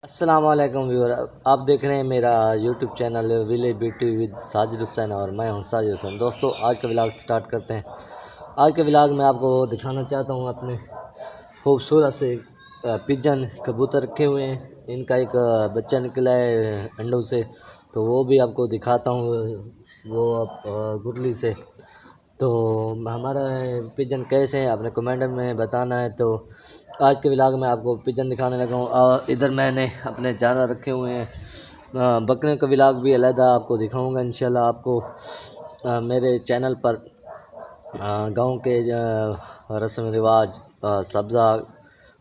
अस्सलाम वालेकुम व्यूअर, आप देख रहे हैं मेरा YouTube channel village beauty with Sajid Hussain और मैं हूं साजिद हुसैन। दोस्तों, आज का व्लॉग स्टार्ट करते हैं। आज के व्लॉग में आपको दिखाना चाहता हूं अपने खूबसूरत से पिजन कबूतर रखे हुए हैं। इनका एक बच्चा निकला है अंडों से, तो वो भी आपको दिखाता हूँ। वो गुरली से तो हमारा पिजन कैसे हैं आपने कमेंट में बताना है। तो आज के व्लॉग में आपको पिजन दिखाने लगा हूँ। और इधर मैंने अपने जानवर रखे हुए हैं। बकरे का व्लॉग भी अलग आपको दिखाऊंगा इंशाल्लाह। आपको मेरे चैनल पर गांव के रस्म रिवाज, सब्ज़ा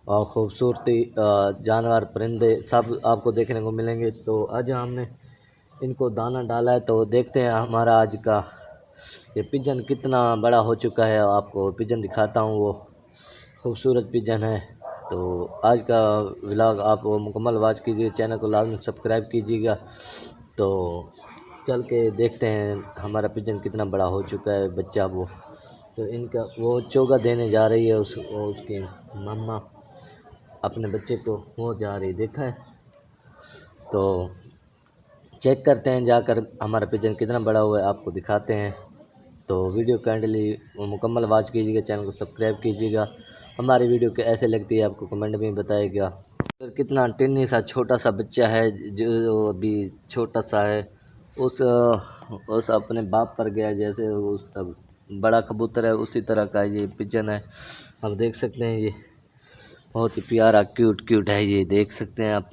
और ख़ूबसूरती, जानवर परिंदे सब आपको देखने को मिलेंगे। तो आज हमने इनको दाना डाला है, तो देखते हैं हमारा आज का ये पिजन कितना बड़ा हो चुका है। आपको पिजन दिखाता हूँ, वो खूबसूरत पिजन है। तो आज का व्लॉग आप मुकम्मल वॉच कीजिए, चैनल को लाजमी सब्सक्राइब कीजिएगा। तो चल के देखते हैं हमारा पिजन कितना बड़ा हो चुका है बच्चा। वो तो इनका वो चोगा देने जा रही है, उसकी मम्मा अपने बच्चे को वो जा रही, देखा है। तो चेक करते हैं जाकर हमारा पिजन कितना बड़ा हुआ है, आपको दिखाते हैं। तो वीडियो काइंडली मुकम्मल वॉच कीजिएगा, चैनल को सब्सक्राइब कीजिएगा। हमारी वीडियो कैसे लगती है आपको कमेंट में बताइएगा। फिर कितना टिन्नी सा छोटा सा बच्चा है जो अभी छोटा सा है, उस अपने बाप पर गया, जैसे उसका बड़ा कबूतर है उसी तरह का ये पिजन है। आप देख सकते हैं, ये बहुत ही प्यारा क्यूट क्यूट है, ये देख सकते हैं आप।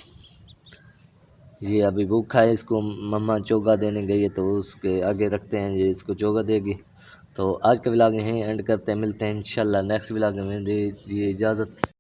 ये अभी भूखा है, इसको मम्मा चोगा देने गई है, तो उसके आगे रखते हैं, ये इसको चोगा देगी। तो आज का व्लॉग यहीं एंड करते हैं, मिलते हैं इंशाल्लाह नेक्स्ट व्लॉग में। दीजिए इजाज़त।